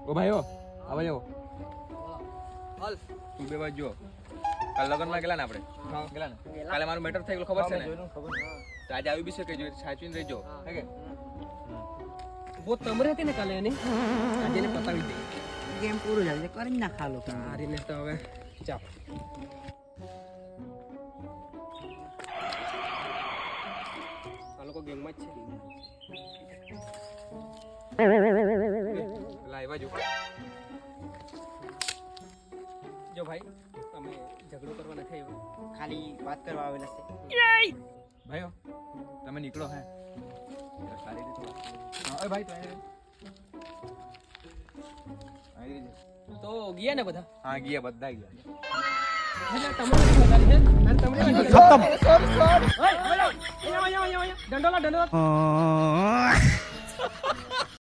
ઓ ભાઈઓ આવો જાઓ હાલ તું બે બાજુ જો કાલ લગનમાં ગયેલા ને આપણે ગયેલા ને કાલે મારું મેટર થઈ ગયું ખબર છે ને તો આજે આવી બી શકે જો સાચવીને રહેજો હે કે બહુ તમરે હતી ને કાલે એની આજે એને પતાવી દે ગેમ પૂરું જલ્દી કરી ના ખાલો હારીને તો હવે ચાપ આ લોકો ગેમમાં જ છે લાવ્યા જો જો ભાઈ અમે ઝઘડો કરવા નથી આવ્યો ખાલી વાત કરવા આવેલા છે ભાઈઓ તમે નીકળો હે સારી રીતે હા ઓય ભાઈ તો આવી રીતે તો ગયા ને બધા હા ગયા બધા ગયા દંડોલા